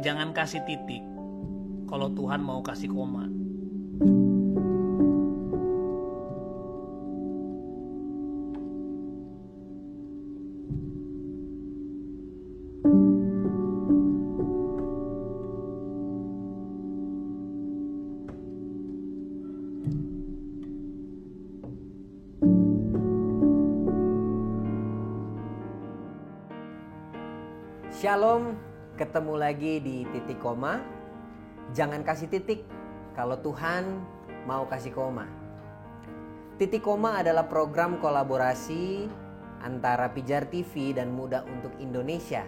Jangan kasih titik kalau Tuhan mau kasih koma. Shalom, ketemu lagi di titik koma. Jangan kasih titik kalau Tuhan mau kasih koma. Titik koma adalah program kolaborasi antara Pijar TV dan Muda untuk Indonesia.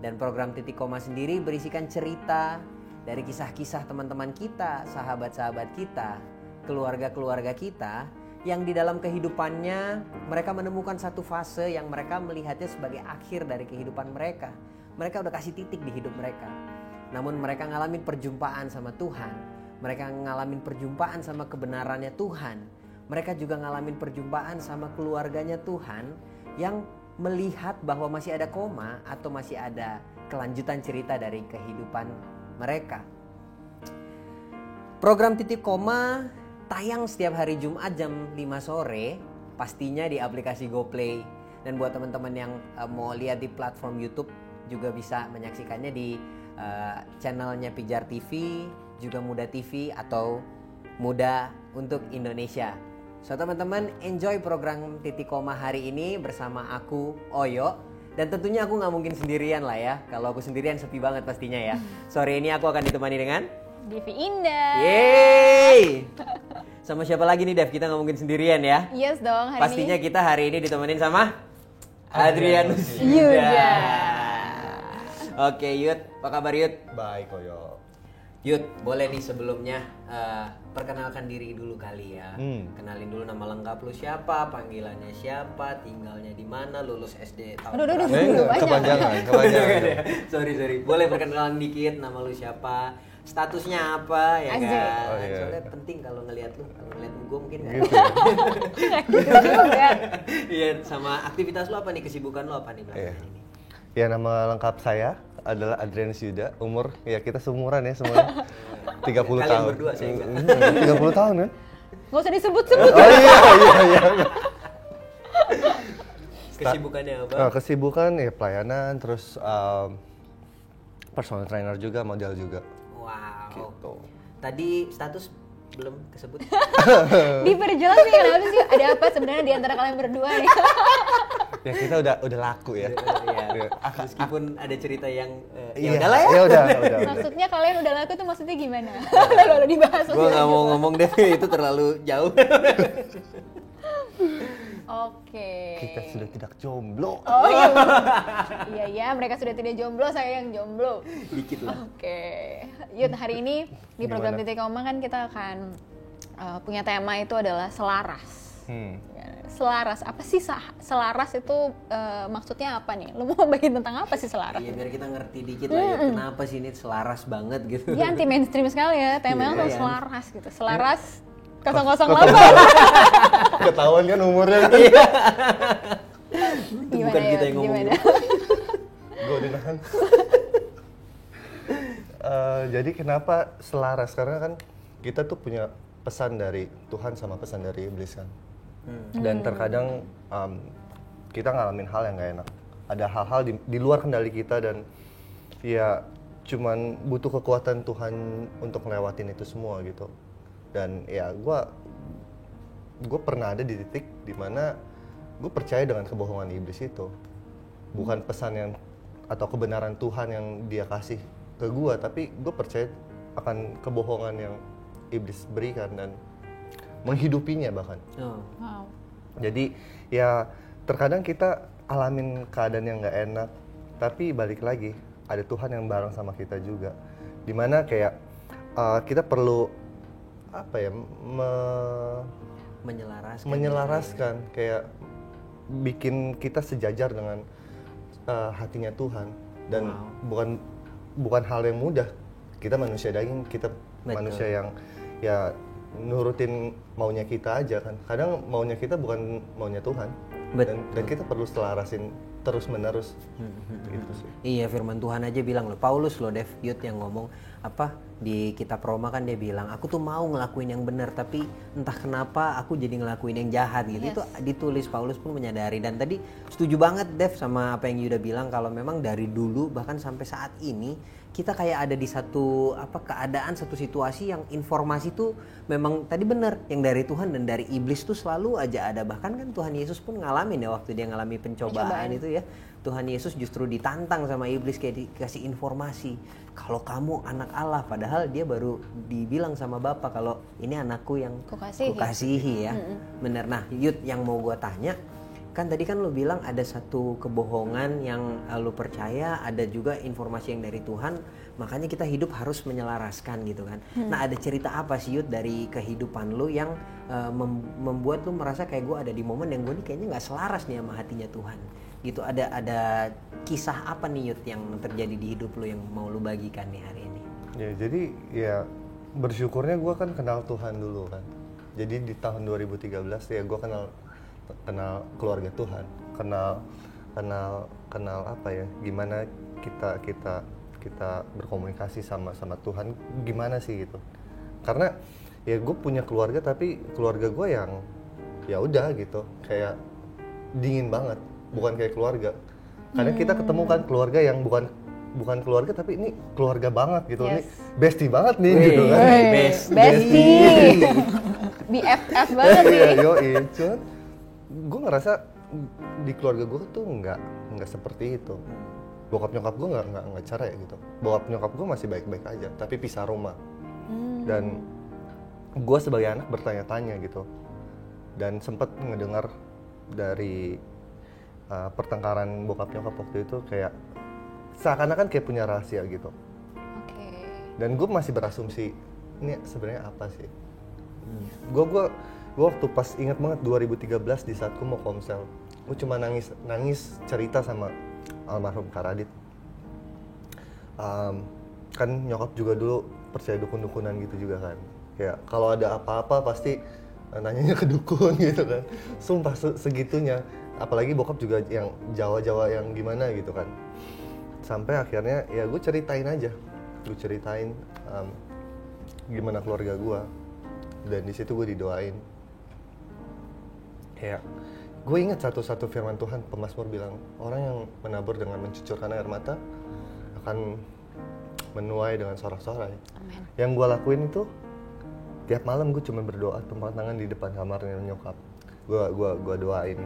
Dan program titik koma sendiri berisikan cerita dari kisah-kisah teman-teman kita, sahabat-sahabat kita, keluarga-keluarga kita yang di dalam kehidupannya mereka menemukan satu fase yang mereka melihatnya sebagai akhir dari kehidupan mereka. Mereka udah kasih titik di hidup mereka. Namun mereka ngalamin perjumpaan sama Tuhan. Mereka ngalamin perjumpaan sama kebenarannya Tuhan. Mereka juga ngalamin perjumpaan sama keluarganya Tuhan yang melihat bahwa masih ada koma atau masih ada kelanjutan cerita dari kehidupan mereka. Program titik koma tayang setiap hari Jumat jam 5 sore, pastinya di aplikasi GoPlay. Dan buat teman-teman yang mau lihat di platform YouTube juga bisa menyaksikannya di channelnya Pijar TV, juga Muda TV atau Muda untuk Indonesia. So teman-teman, enjoy program titik koma hari ini bersama aku Oyo. Dan tentunya aku gak mungkin sendirian lah ya. Kalau aku sendirian sepi banget pastinya ya. Sore ini aku akan ditemani dengan Devi Indah. Yeay. Sama siapa lagi nih Dev? Kita gak mungkin sendirian ya. Yes dong, hari Pastinya ini. kita hari ini ditemenin sama Adrianus Yuda. Oke Yud, apa kabar Yud? Baik Koyo. Yud, boleh nih sebelumnya perkenalkan diri dulu kali ya. Kenalin dulu nama lengkap lu siapa, panggilannya siapa, tinggalnya di mana, lulus SD tahun Aduh, berapa? banyak. Kepanjangan. Sorry. Boleh perkenalan dikit, nama lu siapa, statusnya apa ya Asik. kan? Oh, iya. Soalnya penting kalau ngelihat lu, kalau ngelihat gue mungkin kan. Gitu. Juga. Iya, sama aktivitas lu apa nih, kesibukan lu apa nih belakangan ini? Ya, nama lengkap saya adalah Adrianus Yuda. Umur ya kita seumuran ya semuanya. 30 Kalian tahun. berdua saya enggak. 30 tahun kan? Gak usah disebut-sebut. Oh iya. Kesibukannya apa? Kesibukan ya pelayanan, terus personal trainer juga, model juga. Wow. Gitu. Tadi status belum kesebut. Diperjelas nih kenapa sih? Ada apa sebenarnya di antara kalian berdua nih? Ya kita udah laku ya. Iya. Meskipun ada cerita yang ya Iya, udahlah ya. Ya udah. Maksudnya kalian udah laku tuh maksudnya gimana? Lalu dibahas. Gue nggak mau ngomong deh, itu terlalu jauh. Oke. Kita sudah tidak jomblo. Oh iya, mereka sudah tidak jomblo, saya yang jomblo. Dikit lah. Oke, Yud, hari ini di program Gimana? titik koma kan kita akan punya tema itu adalah selaras. Selaras, apa sih selaras itu maksudnya apa nih? Lu mau bagiin tentang apa sih selaras? Iya, biar kita ngerti dikit lah ya, kenapa sih ini selaras banget gitu. Dia anti mainstream sekali ya, temanya Iya, tuh iya. selaras gitu. Selaras 008. Ketahuan kan umurnya kan? Itu bukan kita yang ngomong. Gue udah nahan. Jadi kenapa selaras? Karena kan kita tuh punya pesan dari Tuhan sama pesan dari iblis kan. Dan terkadang kita ngalamin hal yang gak enak. Ada hal-hal di luar kendali kita dan ya cuman butuh kekuatan Tuhan untuk ngelewatin itu semua gitu. Dan ya gue pernah ada di titik dimana gue percaya dengan kebohongan iblis itu. Bukan pesan yang atau kebenaran Tuhan yang dia kasih ke gue, tapi gue percaya akan kebohongan yang iblis berikan dan menghidupinya bahkan. Oh. Wow. Jadi ya terkadang kita alamin keadaan yang gak enak, tapi balik lagi ada Tuhan yang bareng sama kita juga. Dimana kayak kita perlu apa ya menyelaraskan kayak bikin kita sejajar dengan hatinya Tuhan. Dan bukan hal yang mudah. Kita manusia daging, kita manusia yang ya nurutin maunya kita aja kan. Kadang maunya kita bukan maunya Tuhan. Dan kita perlu selarasin terus menerus. Gitu sih. Iya, firman Tuhan aja bilang loh, Paulus loh Dev Yud yang ngomong apa di kitab Roma kan, dia bilang aku tuh mau ngelakuin yang benar tapi entah kenapa aku jadi ngelakuin yang jahat gitu. Itu ditulis Paulus pun menyadari. Dan tadi setuju banget Dev sama apa yang Yuda bilang, kalau memang dari dulu bahkan sampai saat ini kita kayak ada di satu keadaan, satu situasi yang informasi tuh memang tadi benar, yang dari Tuhan dan dari iblis tuh selalu aja ada. Bahkan kan Tuhan Yesus pun ngalamin ya waktu dia ngalami pencobaan itu ya. Tuhan Yesus justru ditantang sama iblis, kayak dikasih informasi kalau kamu anak Allah, padahal dia baru dibilang sama Bapa kalau ini anakku yang kukasihi ya. Bener. Nah Yud, yang mau gue tanya, kan tadi kan lu bilang ada satu kebohongan yang lu percaya, ada juga informasi yang dari Tuhan, makanya kita hidup harus menyelaraskan gitu kan. Nah ada cerita apa sih Yud dari kehidupan lu yang membuat lu merasa kayak gue ada di momen yang gue nih kayaknya nggak selaras nih sama hatinya Tuhan gitu. Ada kisah apa nih Yud yang terjadi di hidup lu yang mau lu bagikan nih hari ini? Ya jadi ya bersyukurnya gue kan kenal Tuhan dulu kan. Jadi di tahun 2013 ya gue kenal keluarga Tuhan, kenal apa ya, gimana kita berkomunikasi sama Tuhan gimana sih gitu. Karena ya gue punya keluarga, tapi keluarga gue yang ya udah gitu, kayak dingin banget, bukan kayak keluarga. Karena kita ketemu kan keluarga yang bukan keluarga, tapi ini keluarga banget gitu. Ini bestie banget nih gitu kan. Bestie. BFF banget nih. Iya, yoi. Cuman gue ngerasa di keluarga gue tuh nggak seperti itu. Bokap nyokap gue nggak cerai gitu. Bokap nyokap gue masih baik-baik aja, tapi pisah rumah. Dan gue sebagai anak bertanya-tanya gitu. Dan sempat ngedengar dari pertengkaran bokap nyokap waktu itu, kayak seakan-akan kayak punya rahasia gitu. Dan gue masih berasumsi ini sebenarnya apa sih. Gue waktu pas ingat banget 2013 di saat gue mau komsel, gue cuma nangis cerita sama almarhum Kak Radit. Kan nyokap juga dulu percaya dukun-dukunan gitu juga kan, kayak kalau ada apa-apa pasti nanyanya ke dukun gitu kan. Sumpah segitunya, apalagi bokap juga yang Jawa-Jawa yang gimana gitu kan. Sampai akhirnya ya gue ceritain gimana keluarga gue, dan di situ gue didoain. Kayak gue ingat satu firman Tuhan, pemazmur bilang orang yang menabur dengan mencucurkan air mata akan menuai dengan sorak-sorai. Yang gue lakuin itu tiap malam gue cuma berdoa, tumpang tangan di depan kamarnya nyokap. Gue doain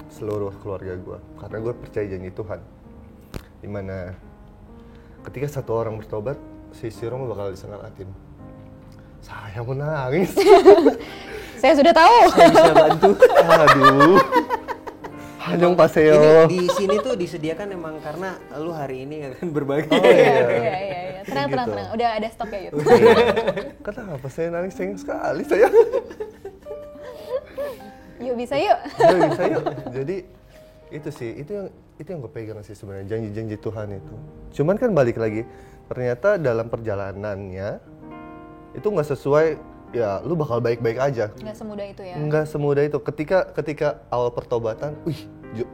seluruh keluarga gue, karena gue percaya janji Tuhan, dimana ketika satu orang bertobat, si Rom bakal disengalatin. Saya mau nangis. Saya sudah tahu. Saya bisa bantu. Aduh. Hanyong paseo. Di sini tuh disediakan emang karena lu hari ini akan berbagi. Oh Iya. Tenang. Udah ada stok ya Yud. Kenapa saya nangis sayang sekali saya? Yuk bisa yuk. Bisa yuk. Jadi itu sih, itu yang gue pegang sih sebenarnya, janji-janji Tuhan itu. Cuman kan balik lagi, ternyata dalam perjalanannya itu nggak sesuai. Ya lu bakal baik-baik aja. Nggak semudah itu ya. Nggak semudah itu. Ketika awal pertobatan,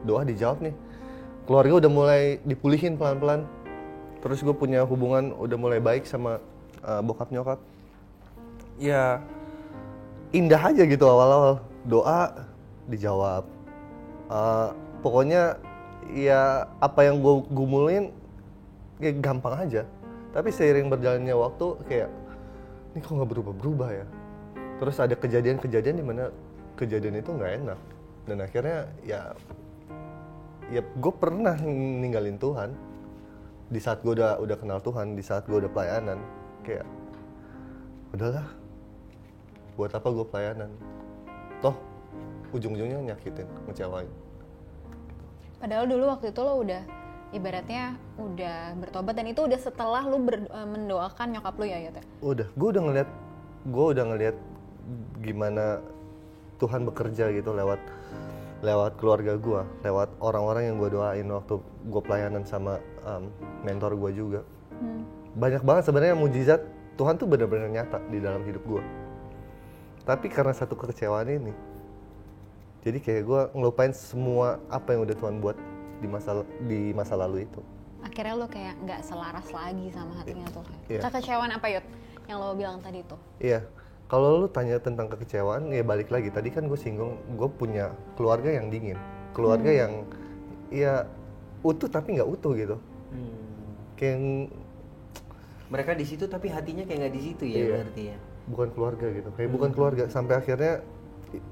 doa dijawab nih. Keluarga udah mulai dipulihin pelan-pelan. Terus gue punya hubungan udah mulai baik sama bokap nyokap. Ya indah aja gitu awal-awal. Doa dijawab. Pokoknya ya apa yang gue gumulin ya gampang aja. Tapi seiring berjalannya waktu kayak, ini kok nggak berubah-berubah ya. Terus ada kejadian-kejadian di mana kejadian itu nggak enak. Dan akhirnya ya gue pernah ninggalin Tuhan. Di saat gue udah kenal Tuhan, di saat gue udah pelayanan, kayak udahlah, buat apa gue pelayanan? Toh ujung-ujungnya nyakitin, ngecewain. Padahal dulu waktu itu lo udah ibaratnya udah bertobat, dan itu udah setelah lu mendoakan nyokap lu ya Yud? Udah, gue udah ngeliat gimana Tuhan bekerja gitu lewat keluarga gue, lewat orang-orang yang gue doain waktu gue pelayanan sama mentor gue juga. Banyak banget sebenarnya mujizat Tuhan tuh benar-benar nyata di dalam hidup gue. Tapi karena satu kekecewaan ini, jadi kayak gue ngelupain semua apa yang udah Tuhan buat di masa lalu itu. Akhirnya lo kayak nggak selaras lagi sama hatinya Tuhan. Iya. Kekecewaan apa Yud yang lo bilang tadi tuh? Iya, kalau lu tanya tentang kekecewaan, ya balik lagi. Tadi kan gue singgung, gue punya keluarga yang dingin, keluarga yang ya utuh tapi nggak utuh gitu. Kayak Mereka di situ tapi hatinya kayak nggak di situ ya, Iya. berarti ya. bukan keluarga gitu, kayak bukan keluarga. Sampai akhirnya,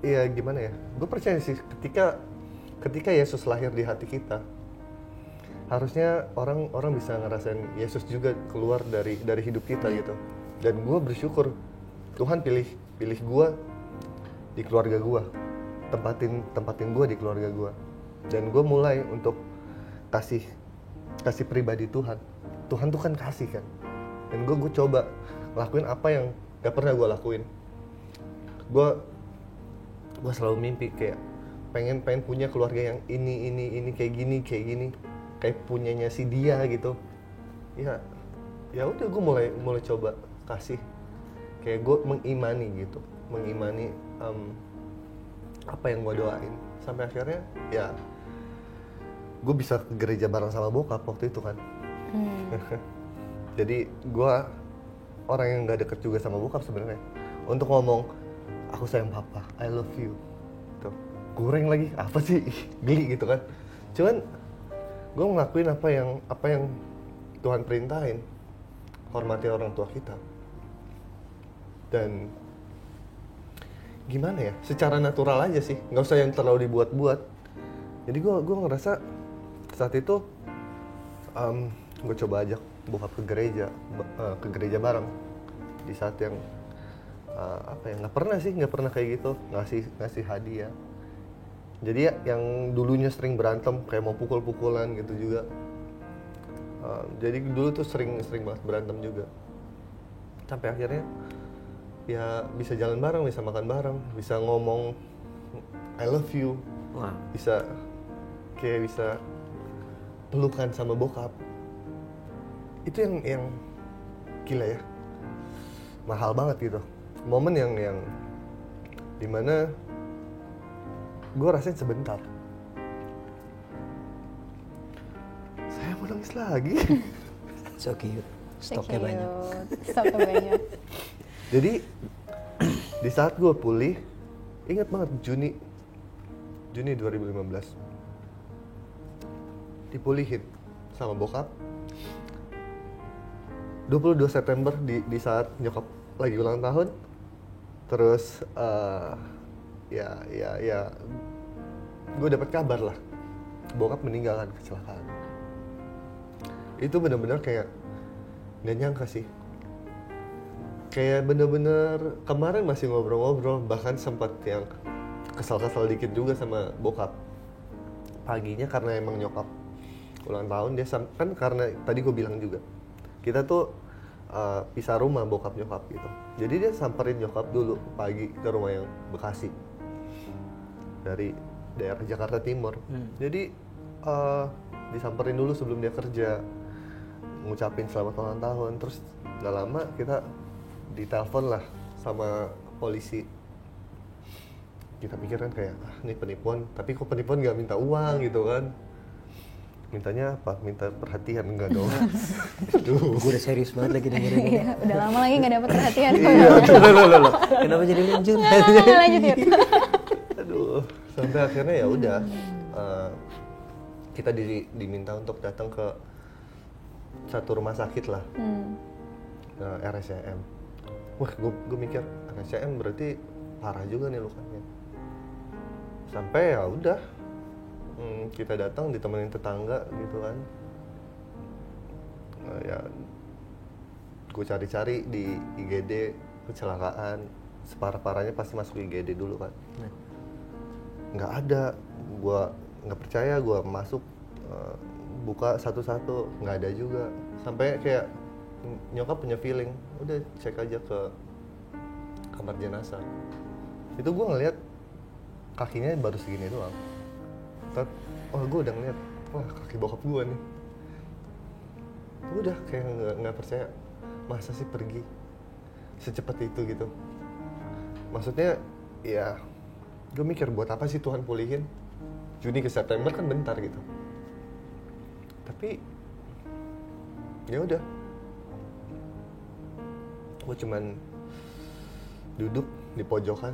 ya gimana ya? Gue percaya sih ketika Yesus lahir di hati kita, harusnya orang bisa ngerasain Yesus juga keluar dari hidup kita gitu. Dan gue bersyukur Tuhan pilih gue di keluarga gue, tempatin gue di keluarga gue, dan gue mulai untuk kasih pribadi Tuhan. Tuhan tuh kan kasih kan, dan gue coba lakuin apa yang gak pernah gue lakuin. Gue selalu mimpi kayak pengen punya keluarga yang ini kayak gini, kayak punyanya si dia gitu. Ya udah, gue mulai coba kasih, kayak gue mengimani apa yang gue doain, sampai akhirnya ya gue bisa ke gereja bareng sama bokap waktu itu kan. Jadi gue orang yang gak deket juga sama bokap sebenarnya untuk ngomong aku sayang papa, I love you tuh kurang lagi apa sih, geli gitu kan. Cuman gue ngelakuin apa yang Tuhan perintahin, hormati orang tua kita. Dan gimana ya, secara natural aja sih, nggak usah yang terlalu dibuat-buat. Jadi gue ngerasa saat itu gue coba ajak bokap ke gereja bareng di saat yang nggak pernah kayak gitu, ngasih hadiah. Jadi ya, yang dulunya sering berantem kayak mau pukul-pukulan gitu juga. Jadi dulu tuh sering banget berantem juga. Sampai akhirnya ya bisa jalan bareng, bisa makan bareng, bisa ngomong I love you. Wah. Bisa pelukan sama bokap. Itu yang gila ya. Mahal banget gitu. Momen yang dimana gue rasain sebentar. Saya mau nangis lagi. So cute. Stoknya banyak. Jadi di saat gue pulih, ingat banget Juni 2015 dipulihin sama bokap. 22 September di saat nyokap lagi ulang tahun. Terus ya gue dapat kabar lah bokap meninggal kan, kecelakaan. Itu benar-benar kayak nggak nyangka sih. Kayak bener-bener kemarin masih ngobrol-ngobrol, bahkan sempat yang kesal-kesal dikit juga sama bokap. Paginya karena emang nyokap ulang tahun, dia kan karena tadi gue bilang juga, kita tuh pisah rumah bokap nyokap gitu. Jadi dia samperin nyokap dulu pagi ke rumah yang Bekasi, dari daerah Jakarta Timur. Jadi disamperin dulu sebelum dia kerja, ngucapin selamat ulang tahun. Terus gak lama kita ditelepon lah sama polisi. Kita pikir kan kayak ini penipuan, tapi kok penipuan gak minta uang gitu kan. Mintanya apa? Minta perhatian, enggak dong. Gue udah serius banget lagi dengerin ini. Iya, udah lama lagi nggak dapet perhatian. Loh. Kenapa jadi lucu? Lanjut ya. Aduh, sampai akhirnya ya udah kita diminta untuk datang ke satu rumah sakit lah, RSCM. Wah, gue mikir RSCM berarti parah juga nih lukanya. Sampai ya udah, kita datang ditemenin tetangga gitu kan. Ya, gue cari-cari di IGD kecelakaan, separah-parahnya pasti masuk IGD dulu kan. Nggak ada, gue nggak percaya, gue masuk buka satu-satu, nggak ada juga. Sampai kayak nyokap punya feeling, udah cek aja ke kamar jenazah. Itu gue ngeliat kakinya baru segini doang. Gue udah ngeliat, wah kaki bokap gue nih. Udah kayak nggak percaya, masa sih pergi secepat itu gitu. Maksudnya ya gue mikir buat apa sih Tuhan pulihin Juni ke September, kan bentar gitu. Tapi ya udah, gue cuman duduk di pojokan,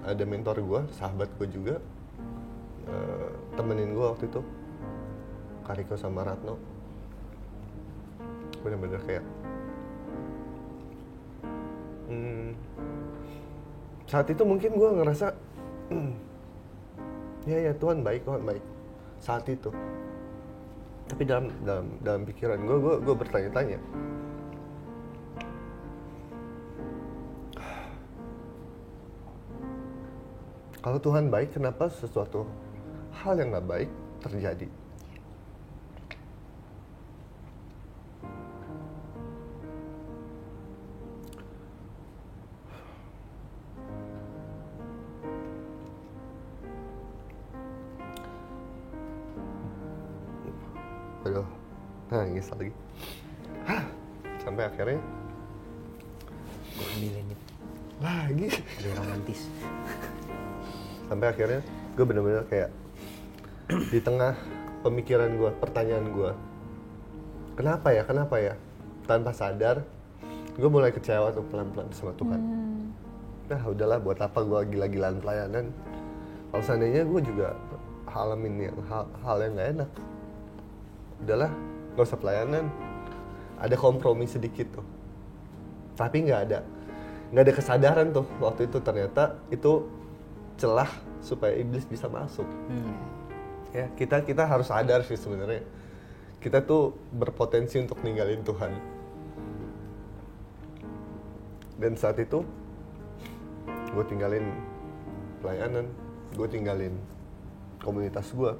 ada mentor gue, sahabat gue juga, temenin gue waktu itu, Kariko sama Ratno. Bener-bener kayak saat itu mungkin gue ngerasa ya Tuhan baik saat itu. Tapi dalam pikiran gue bertanya-tanya, kalau Tuhan baik, kenapa sesuatu hal yang nggak baik terjadi? Aduh, nangis lagi. Sampai akhirnya Gue ambilin itu. lagi. Jadi romantis. Sampai akhirnya gue bener-bener kayak di tengah pemikiran gue, pertanyaan gue, kenapa ya? Tanpa sadar, gue mulai kecewa tuh pelan-pelan sama Tuhan. Nah udahlah, buat apa gue gila-gilaan pelayanan? Kalau seandainya gue juga alamin yang hal yang gak enak, udahlah, gak usah pelayanan. Ada kompromi sedikit tuh, tapi nggak ada kesadaran tuh waktu itu, ternyata itu celah supaya iblis bisa masuk. Ya kita harus sadar sih sebenarnya, kita tuh berpotensi untuk ninggalin Tuhan. Dan saat itu gue tinggalin pelayanan, gue tinggalin komunitas gue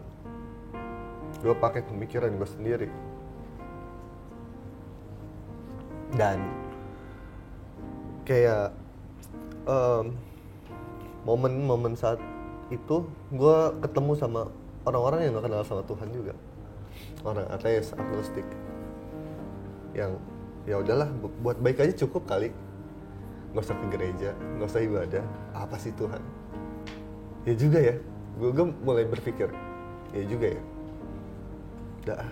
pakai pemikiran gue sendiri. Dan kayak momen-momen saat itu gue ketemu sama orang-orang yang gak kenal sama Tuhan juga, orang ateis, agnostik, yang ya udahlah, buat baik aja cukup kali, nggak usah ke gereja, nggak usah ibadah, apa sih Tuhan? Ya juga ya, gue mulai berpikir, ya juga ya, udah,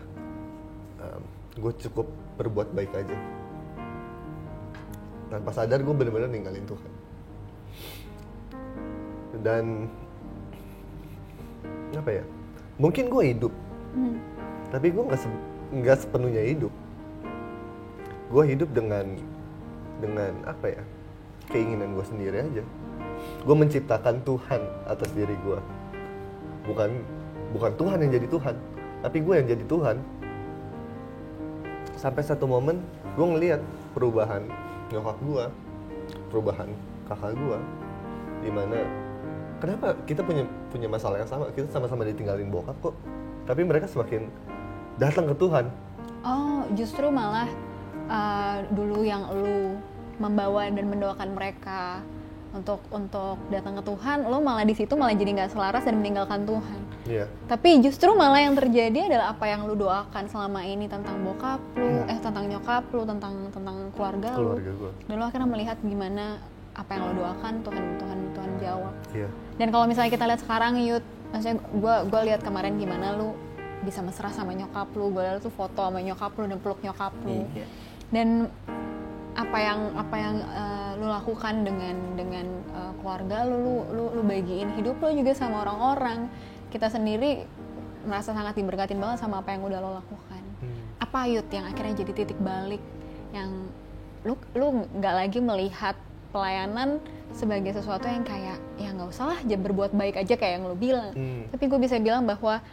gue cukup berbuat baik aja. Tanpa sadar gue benar-benar ninggalin Tuhan. Dan apa ya? Mungkin gue hidup, tapi gue nggak sepenuhnya hidup. Gue hidup dengan apa ya? Keinginan gue sendiri aja. Gue menciptakan Tuhan atas diri gue. Bukan Tuhan yang jadi Tuhan, tapi gue yang jadi Tuhan. Sampai satu momen gue ngelihat perubahan nyokap gue, perubahan kakak gue, dimana kenapa kita punya masalah yang sama, kita sama-sama ditinggalin bokap kok, tapi mereka semakin datang ke Tuhan. Oh, justru malah dulu yang lu membawa dan mendoakan mereka untuk datang ke Tuhan, lo malah di situ malah jadi nggak selaras dan meninggalkan Tuhan. Iya. Tapi justru malah yang terjadi adalah apa yang lu doakan selama ini tentang bokap lu, tentang nyokap lu, tentang keluarga lu. Gua. Dan lu akhirnya melihat gimana apa yang lo doakan Tuhan jawab. Iya. Dan kalau misalnya kita lihat sekarang, Yud, maksudnya gue lihat kemarin gimana lu bisa mesra sama nyokap lu, gue lihat tuh foto sama nyokap lu dan peluk nyokap lu. Iya. Dan apa yang lu lakukan dengan keluarga lu bagiin hidup lu juga sama orang-orang. Kita sendiri merasa sangat diberkatin banget sama apa yang udah lo lakukan. Apa Yud yang akhirnya jadi titik balik yang lu nggak lagi melihat pelayanan sebagai sesuatu yang kayak ya nggak usah lah berbuat baik aja kayak yang lo bilang. Tapi gue bisa bilang bahwa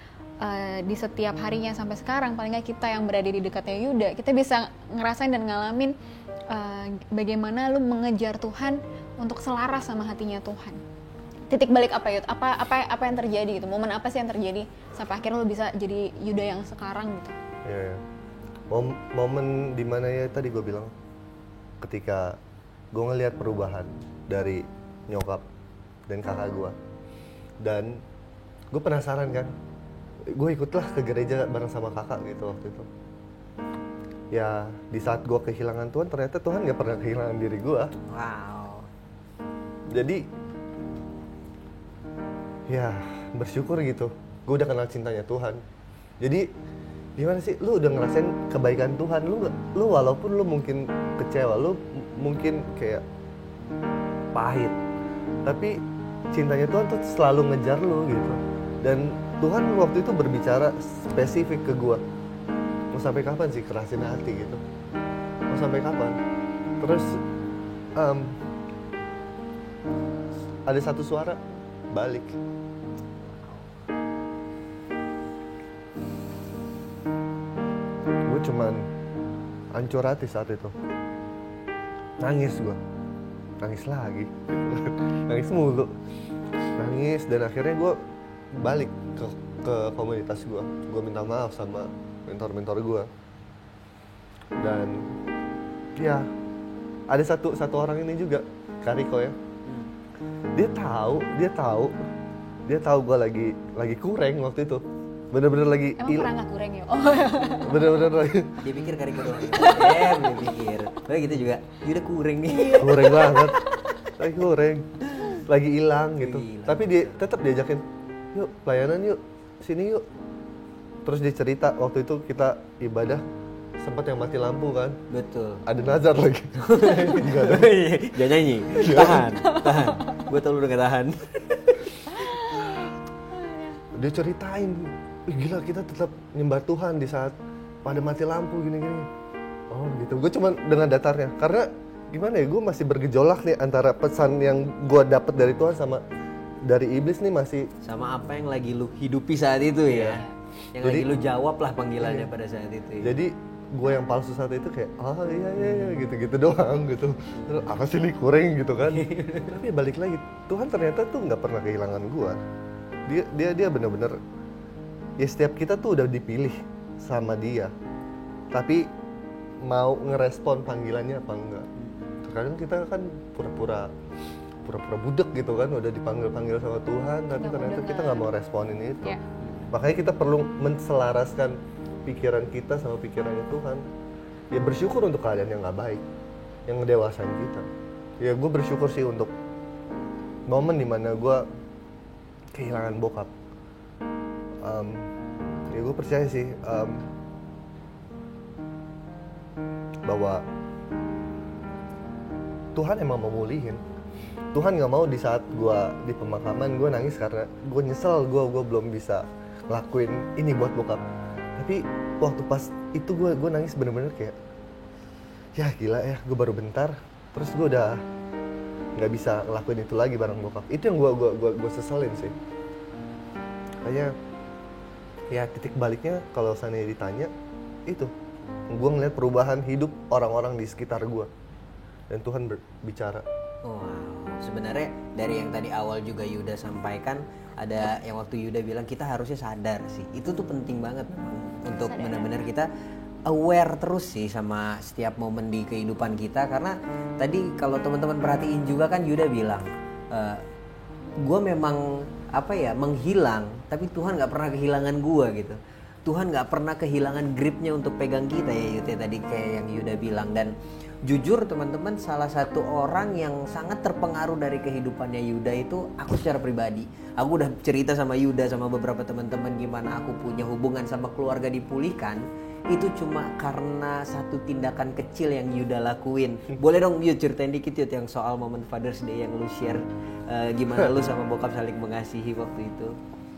di setiap harinya sampai sekarang, paling nggak kita yang berada di dekatnya Yuda, kita bisa ngerasain dan ngalamin bagaimana lu mengejar Tuhan untuk selaras sama hatinya Tuhan. Titik balik apa Yud? Apa yang terjadi gitu? Momen apa sih yang terjadi sampai akhirnya lu bisa jadi Yuda yang sekarang gitu? Iya. Momen dimana ya tadi gue bilang, ketika gue ngelihat perubahan dari nyokap dan kakak gue, dan gue penasaran kan, gue ikutlah ke gereja bareng sama kakak gitu waktu itu. Ya di saat gue kehilangan Tuhan, ternyata Tuhan gak pernah kehilangan diri gue. Wow. Jadi ya bersyukur gitu, gue udah kenal cintanya Tuhan. Jadi gimana sih, lu udah ngerasain kebaikan Tuhan, lu walaupun lu mungkin kecewa, lu mungkin kayak pahit, tapi cintanya Tuhan tuh selalu ngejar lu gitu. Dan Tuhan waktu itu berbicara spesifik ke gua, mau sampai kapan sih kerasin hati gitu, mau sampai kapan. Terus ada satu suara balik. Gue cuman hancur hati saat itu, nangis gue, nangis lagi, nangis mulu, nangis. Dan akhirnya gue balik ke komunitas gue minta maaf sama mentor-mentor gue. Dan ya ada satu orang ini juga, Kariko ya, dia tahu gue lagi kurang waktu itu. Bener-bener lagi Emang pernah nggak kurang ya? Oh. Bener-bener lagi. Dia pikir Kariko doang. Dia pikir. Kayak gitu juga. Dia udah kurang nih. Kurang banget. Lagi kurang. Lagi hilang gitu. Tapi dia tetap diajakin, "Yuk, pelayanan yuk. Sini yuk." Terus dia cerita waktu itu kita ibadah sempat yang mati lampu kan. Betul. Ada nazar lagi. Jangan nyanyi. Tahan. Gue tau lu udah gak tahan. Dia ceritain, gila kita tetap nyembah Tuhan di saat pada mati lampu gini-gini. Oh gitu, gue cuma dengan datarnya. Karena gimana ya, gue masih bergejolak nih antara pesan yang gue dapet dari Tuhan sama dari iblis nih masih. Sama apa yang lagi lu hidupi saat itu ya. Yang Jadi, lagi lu jawab lah panggilannya pada saat itu ya. Jadi gue yang palsu saat itu kayak, oh iya gitu-gitu doang gitu. Terus apa sih nih kurang gitu kan. Tapi balik lagi, Tuhan ternyata tuh gak pernah kehilangan gue. Dia benar-benar ya, setiap kita tuh udah dipilih sama dia, tapi mau ngerespon panggilannya apa enggak. Terkadang kita kan pura-pura budak gitu kan, udah dipanggil sama Tuhan, tapi ternyata kita nggak mau responin itu. Yeah. Makanya kita perlu menselaraskan pikiran kita sama pikirannya Tuhan. Ya bersyukur untuk keadaan yang nggak baik, yang ngedewasain kita. Ya gue bersyukur sih untuk momen dimana gue kehilangan bokap. Ya gue percaya sih bahwa Tuhan emang mau mulihin. Tuhan nggak mau di saat gue di pemakaman gue nangis karena gue nyesel gue belum bisa ngelakuin ini buat bokap. Tapi waktu pas itu gue nangis bener-bener kayak, ya gila ya, gue baru bentar terus gue udah nggak bisa ngelakuin itu lagi bareng bokap. Itu yang gue seselin sih. Kayaknya ya titik baliknya kalau seandainya ditanya itu, gue ngeliat perubahan hidup orang-orang di sekitar gue dan Tuhan berbicara. Wow, sebenarnya dari yang tadi awal juga Yuda sampaikan, ada yang waktu Yuda bilang kita harusnya sadar sih. Itu tuh penting banget memang untuk benar-benar kita aware terus sih sama setiap momen di kehidupan kita. Karena tadi kalau teman-teman perhatiin juga kan Yuda bilang, gue memang menghilang, tapi Tuhan nggak pernah kehilangan gue gitu. Tuhan nggak pernah kehilangan gripnya untuk pegang kita ya Yuda, tadi kayak yang Yuda bilang. Dan jujur teman-teman, salah satu orang yang sangat terpengaruh dari kehidupannya Yuda itu aku secara pribadi. Aku udah cerita sama Yuda sama beberapa teman-teman gimana aku punya hubungan sama keluarga dipulihkan. Itu cuma karena satu tindakan kecil yang Yuda lakuin. Boleh dong Yud ceritain dikit Yud yang soal momen Father's Day yang lu share, gimana lu sama bokap saling mengasihi waktu itu.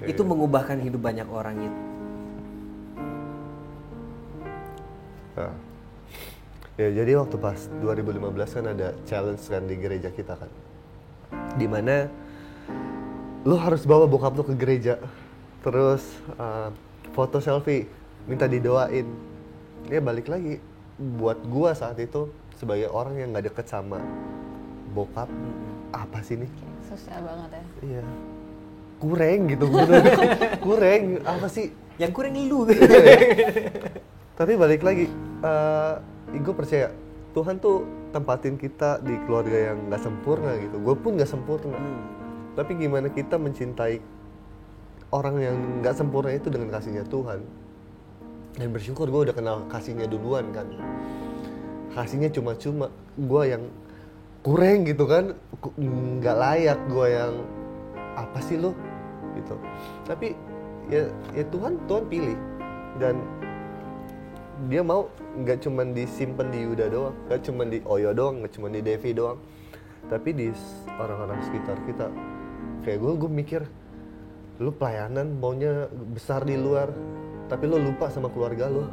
Itu mengubahkan hidup banyak orang Yud. Ya jadi waktu pas 2015 kan ada challenge kan di gereja kita kan, dimana lu harus bawa bokap lu ke gereja, terus foto selfie, minta didoain. Ya balik lagi, buat gua saat itu sebagai orang yang nggak deket sama bokap, apa sih nih? Susah banget ya. Iya, kurang gitu, kurang apa sih? Yang kurang lu. Tapi balik lagi, gue percaya Tuhan tuh tempatin kita di keluarga yang nggak sempurna gitu. Gue pun nggak sempurna. Tapi gimana kita mencintai orang yang nggak sempurna itu dengan kasihnya Tuhan. Dan bersyukur gue udah kenal kasihnya duluan kan. Kasihnya cuma-cuma, gue yang kurang gitu kan, nggak layak, gue yang apa sih lo gitu. Tapi ya Tuhan pilih. Dan dia mau nggak cuma disimpan di Yuda doang, nggak cuma di Oyo doang, nggak cuma di Devi doang, tapi di orang-orang sekitar kita. Kayak gue mikir, lu pelayanan maunya besar di luar, tapi lu lupa sama keluarga lu.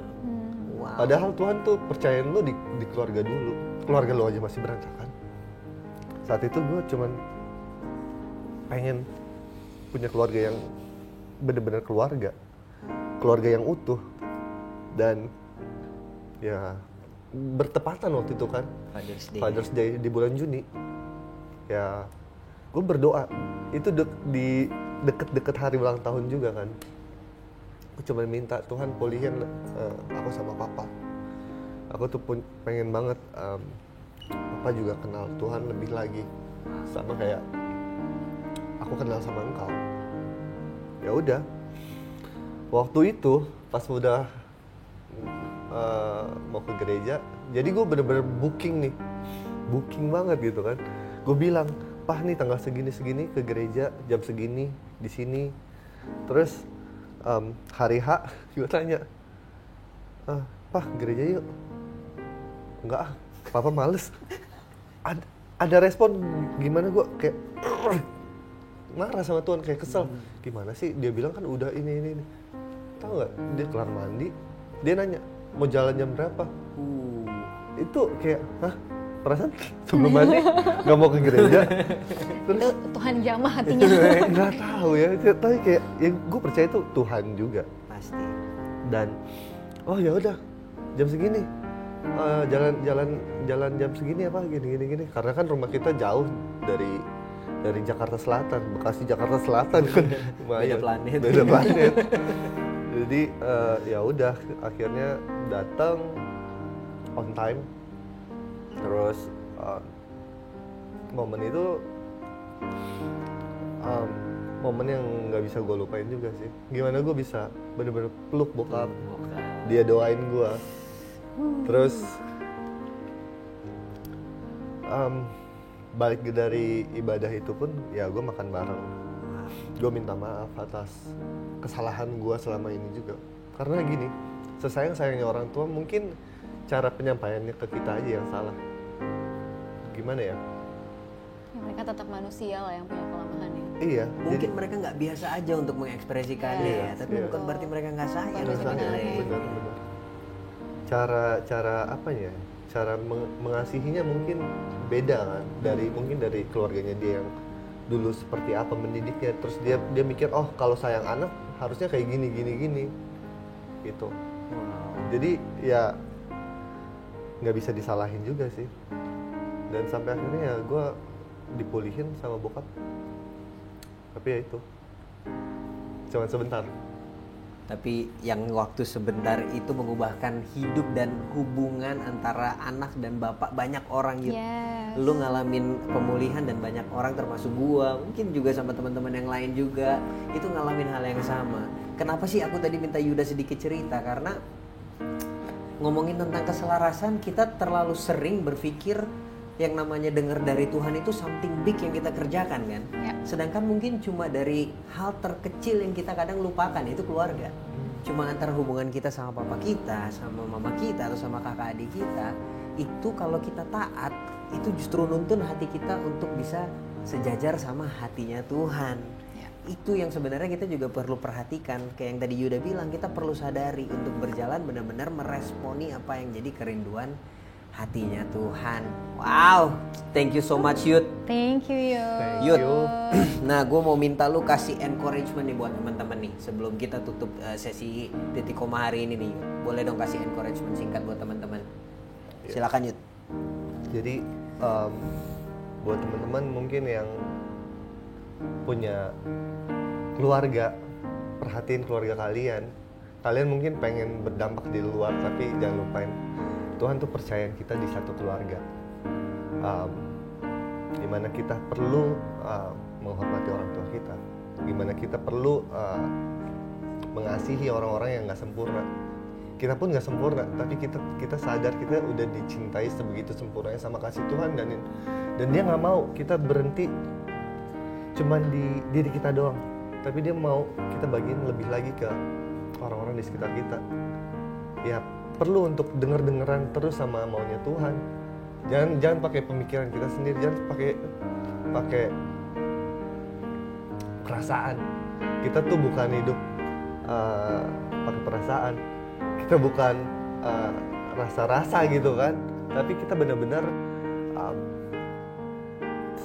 Wow. Padahal Tuhan tuh percayain lu di keluarga dulu. Keluarga lu aja masih berantakan. Saat itu gue cuman pengen punya keluarga yang bener-bener keluarga yang utuh. Dan ya bertepatan waktu itu kan Father's Day di bulan Juni. Ya gue berdoa, itu di deket-deket hari ulang tahun juga kan. Gue cuma minta Tuhan pulihin aku sama papa. Aku tuh pengen banget papa juga kenal Tuhan lebih lagi, sama kayak aku kenal sama engkau. Ya udah, waktu itu pas udah mau ke gereja, jadi gue bener-bener booking banget gitu kan. Gue bilang, Pah nih tanggal segini ke gereja, jam segini di sini. Terus hari H gue tanya, Pah gereja yuk. Enggak, papa males. Ada respon gimana, gue kayak marah sama Tuhan, kayak kesel. Gimana sih, dia bilang kan udah ini. Tahu nggak, dia kelar mandi, dia nanya mau jalan jam berapa. Itu kayak, perasaan sebelum mandi nggak mau ke gereja. Terus Tuhan jamah hatinya. nggak tahu ya, tapi kayak ya gue percaya itu Tuhan juga Pasti. dan oh ya udah jam segini, jalan jam segini apa gini karena kan rumah kita jauh dari Jakarta Selatan, Bekasi Jakarta Selatan kan. Beda planet. Jadi ya udah akhirnya datang on time. Terus momen itu momen yang nggak bisa gue lupain juga sih. Gimana gue bisa bener-bener peluk bokap, dia doain gue. Terus balik dari ibadah itu pun ya gue makan bareng. Gue minta maaf atas kesalahan gue selama ini juga. Karena gini, sesayang-sayangnya orang tua mungkin cara penyampaiannya ke kita aja yang salah. Gimana ya? Mereka tetap manusia lah yang punya kelemahan ya. Iya. Mungkin mereka nggak biasa aja untuk mengekspresikannya ya, tapi bukan berarti mereka nggak sayang sebenarnya. Benar. Cara apa ya? Cara mengasihinya mungkin beda kan mungkin dari keluarganya dia yang dulu seperti apa mendidiknya, terus dia mikir oh kalau sayang anak harusnya kayak gini gitu. Jadi ya nggak bisa disalahin juga sih. Dan sampai akhirnya ya gue dipulihin sama bokap. Tapi ya itu cuma sebentar. Tapi yang waktu sebentar itu mengubahkan hidup dan hubungan antara anak dan bapak banyak orang gitu. Yes. Lu ngalamin pemulihan dan banyak orang termasuk gua, mungkin juga sama teman-teman yang lain juga itu ngalamin hal yang sama. Kenapa sih aku tadi minta Yuda sedikit cerita? Karena ngomongin tentang keselarasan, kita terlalu sering berpikir yang namanya dengar dari Tuhan itu something big yang kita kerjakan kan. Sedangkan mungkin cuma dari hal terkecil yang kita kadang lupakan, itu keluarga. Cuma antara hubungan kita sama papa kita, sama mama kita, atau sama kakak adik kita, itu kalau kita taat, itu justru nuntun hati kita untuk bisa sejajar sama hatinya Tuhan. Itu yang sebenarnya kita juga perlu perhatikan. Kayak yang tadi Yuda bilang, kita perlu sadari untuk berjalan benar-benar meresponi apa yang jadi kerinduan hatinya Tuhan. Wow, thank you so much Yud. Thank you Yud. Nah, gue mau minta lu kasih encouragement nih buat teman-teman nih sebelum kita tutup sesi titik koma hari ini nih Yud. Boleh dong kasih encouragement singkat buat teman-teman. Silakan Yud. Jadi buat teman-teman mungkin yang punya keluarga, perhatiin keluarga kalian. Kalian mungkin pengen berdampak di luar, tapi jangan lupain Tuhan tuh percayain kita di satu keluarga, dimana kita perlu menghormati orang tua kita, dimana kita perlu mengasihi orang-orang yang nggak sempurna. Kita pun nggak sempurna, tapi kita sadar kita udah dicintai sebegitu sempurnanya sama kasih Tuhan, dan Dia nggak mau kita berhenti cuman di diri kita doang, tapi Dia mau kita bagiin lebih lagi ke orang-orang di sekitar kita. Ya perlu untuk denger-dengeran terus sama maunya Tuhan. Jangan pakai pemikiran kita sendiri, jangan pakai perasaan. Kita tuh bukan hidup pakai perasaan. Kita bukan rasa-rasa gitu kan, tapi kita benar-benar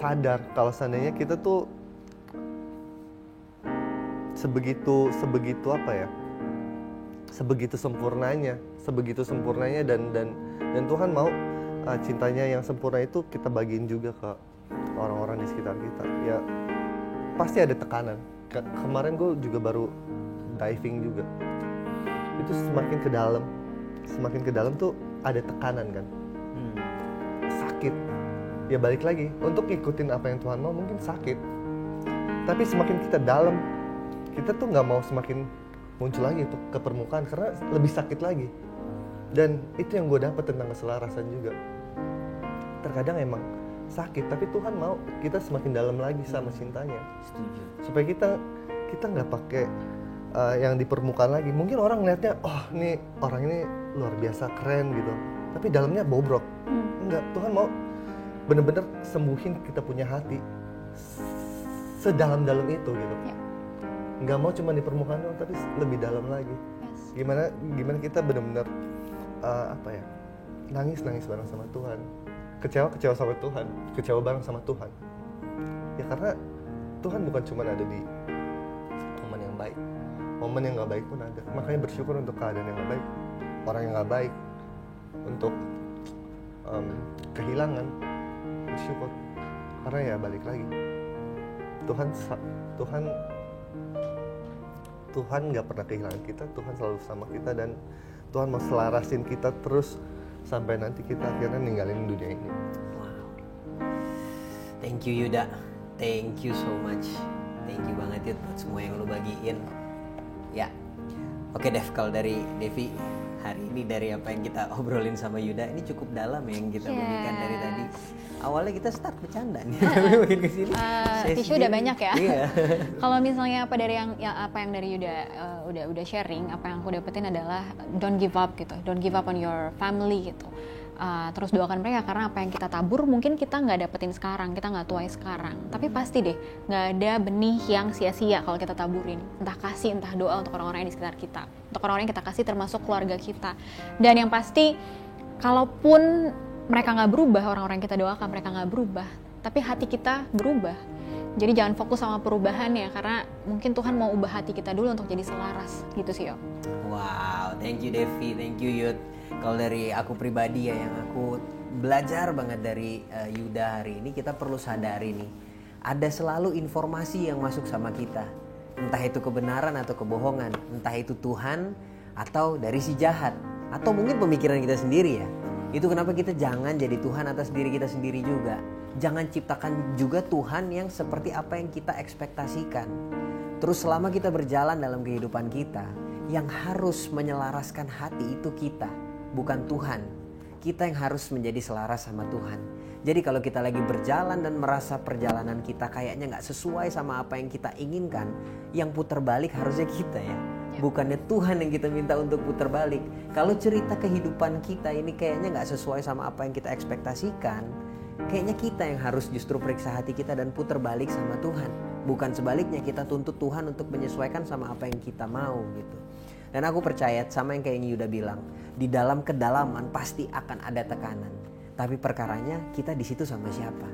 sadar kalau seandainya kita tuh sebegitu sempurnanya dan Tuhan mau cintanya yang sempurna itu kita bagiin juga ke orang-orang di sekitar kita. Ya pasti ada tekanan. Kemarin gue juga baru diving juga. Itu semakin ke dalam tuh ada tekanan kan. Sakit. Ya balik lagi, untuk ikutin apa yang Tuhan mau mungkin sakit. Tapi semakin kita dalam, kita tuh nggak mau semakin muncul lagi ke permukaan karena lebih sakit lagi. Dan itu yang gue dapat tentang keselarasan juga. Terkadang emang sakit, tapi Tuhan mau kita semakin dalam lagi sama cintanya. Setuju. Supaya kita nggak pakai yang di permukaan lagi. Mungkin orang ngeliatnya, oh nih orang ini luar biasa keren gitu, tapi dalamnya bobrok. Enggak, Tuhan mau bener-bener sembuhin kita punya hati sedalam-dalam itu gitu. Nggak mau cuma di permukaan doang, tapi lebih dalam lagi. Gimana kita bener-bener nangis bareng sama Tuhan, kecewa sama Tuhan, kecewa bareng sama Tuhan. Ya karena Tuhan bukan cuma ada di momen yang baik, momen yang nggak baik pun ada. Makanya bersyukur untuk keadaan yang nggak baik, orang yang nggak baik, untuk kehilangan, bersyukur. Karena ya balik lagi, Tuhan nggak pernah kehilangan kita. Tuhan selalu sama kita dan Tuhan mau selarasin kita terus sampai nanti kita akhirnya ninggalin dunia ini. Wow. Thank you Yuda. Thank you so much. Thank you banget Yud buat semua yang lu bagiin. Ya. Oke Dev, kalau dari Devi hari ini dari apa yang kita obrolin sama Yuda ini cukup dalam ya yang kita bagikan dari tadi. Awalnya kita start bercanda nih, tapi makin kesini tisu udah banyak ya. Iya. Kalau misalnya apa yang dari Yuda udah sharing, apa yang aku dapetin adalah don't give up gitu, don't give up on your family gitu. Terus doakan mereka karena apa yang kita tabur mungkin kita nggak dapetin sekarang, kita nggak tuai sekarang, tapi pasti deh nggak ada benih yang sia-sia kalau kita taburin, entah kasih entah doa untuk orang-orang yang di sekitar kita, untuk orang-orang yang kita kasih termasuk keluarga kita. Dan yang pasti kalaupun mereka nggak berubah, orang-orang yang kita doakan mereka nggak berubah, tapi hati kita berubah. Jadi jangan fokus sama perubahannya karena mungkin Tuhan mau ubah hati kita dulu untuk jadi selaras gitu sih yo. Wow, thank you Devi, thank you Yud. Kalau dari aku pribadi ya yang aku belajar banget dari Yuda hari ini, kita perlu sadari nih, ada selalu informasi yang masuk sama kita. Entah itu kebenaran atau kebohongan, entah itu Tuhan atau dari si jahat, atau mungkin pemikiran kita sendiri ya. Itu kenapa kita jangan jadi Tuhan atas diri kita sendiri juga. Jangan ciptakan juga Tuhan yang seperti apa yang kita ekspektasikan. Terus selama kita berjalan dalam kehidupan kita, yang harus menyelaraskan hati itu kita, bukan Tuhan. Kita yang harus menjadi selaras sama Tuhan. Jadi kalau kita lagi berjalan dan merasa perjalanan kita kayaknya gak sesuai sama apa yang kita inginkan, yang putar balik harusnya kita ya. Bukannya Tuhan yang kita minta untuk putar balik. Kalau cerita kehidupan kita ini kayaknya gak sesuai sama apa yang kita ekspektasikan, kayaknya kita yang harus justru periksa hati kita dan putar balik sama Tuhan. Bukan sebaliknya, kita tuntut Tuhan untuk menyesuaikan sama apa yang kita mau gitu. Dan aku percaya sama yang kayak Yuda bilang, di dalam kedalaman pasti akan ada tekanan. Tapi perkaranya kita di situ sama siapa?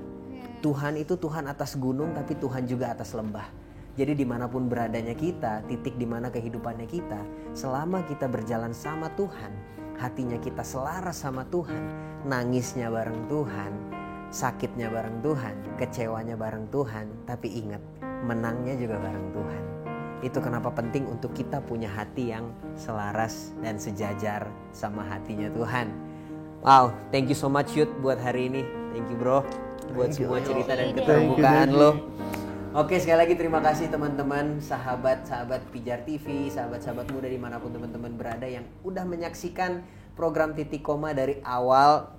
Tuhan itu Tuhan atas gunung, tapi Tuhan juga atas lembah. Jadi dimanapun beradanya kita, titik dimana kehidupannya kita, selama kita berjalan sama Tuhan, hatinya kita selaras sama Tuhan, nangisnya bareng Tuhan, sakitnya bareng Tuhan, kecewanya bareng Tuhan, tapi ingat, menangnya juga bareng Tuhan. Itu kenapa penting untuk kita punya hati yang selaras dan sejajar sama hatinya Tuhan. Wow, thank you so much Yud buat hari ini. Thank you bro buat semua cerita dan keterbukaan lo. Oke, sekali lagi terima kasih teman-teman, sahabat-sahabat Pijar TV, sahabat-sahabat muda dimanapun teman-teman berada yang udah menyaksikan program Titik Koma dari awal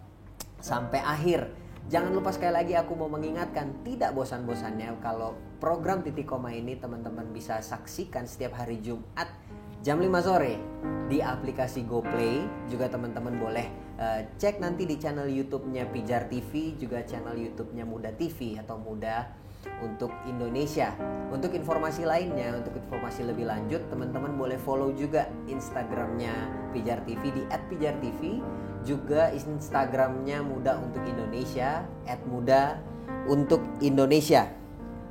sampai akhir. Jangan lupa sekali lagi aku mau mengingatkan, tidak bosan-bosannya kalau program Titik Koma ini teman-teman bisa saksikan setiap hari Jumat jam 5 sore di aplikasi GoPlay. Juga teman-teman boleh cek nanti di channel YouTube-nya Pijar TV, juga channel YouTube-nya Muda TV atau Muda untuk Indonesia. Untuk informasi lainnya, untuk informasi lebih lanjut, teman-teman boleh follow juga Instagramnya Pijar TV di @pijartv, juga Instagramnya Muda untuk Indonesia @muda untuk Indonesia.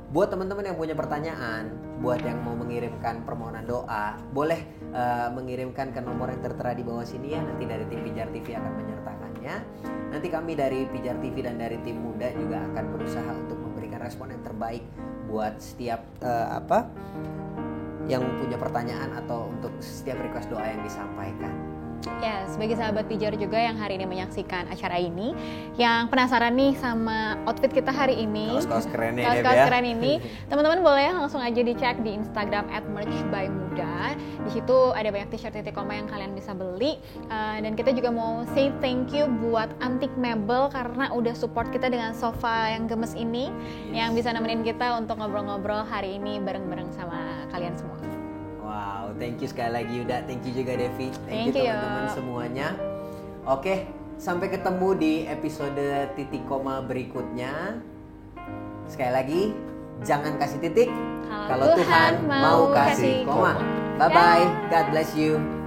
Buat teman-teman yang punya pertanyaan, buat yang mau mengirimkan permohonan doa, boleh mengirimkan ke nomor yang tertera di bawah sini ya. Nanti dari tim Pijar TV akan menyertakannya. Nanti kami dari Pijar TV dan dari tim Muda juga akan berusaha untuk memberikan respon yang terbaik buat setiap yang punya pertanyaan atau untuk setiap request doa yang disampaikan. Ya, sebagai sahabat Pijar juga yang hari ini menyaksikan acara ini, yang penasaran nih sama outfit kita hari ini, Kaos-kaos keren ya, kaos-kaos keren ini, teman-teman boleh langsung aja dicek di Instagram @merchbymuda. Di situ ada banyak t-shirt Titik Koma yang kalian bisa beli. Dan kita juga mau say thank you buat Antik Mebel karena udah support kita dengan sofa yang gemes ini, yang bisa nemenin kita untuk ngobrol-ngobrol hari ini bareng-bareng sama kalian semua. Wow, thank you sekali lagi Yuda, thank you juga Devi, thank you teman-teman semuanya. Oke, sampai ketemu di episode Titik Koma berikutnya. Sekali lagi, jangan kasih titik kalau Tuhan mau kasih koma. Bye bye, God bless you.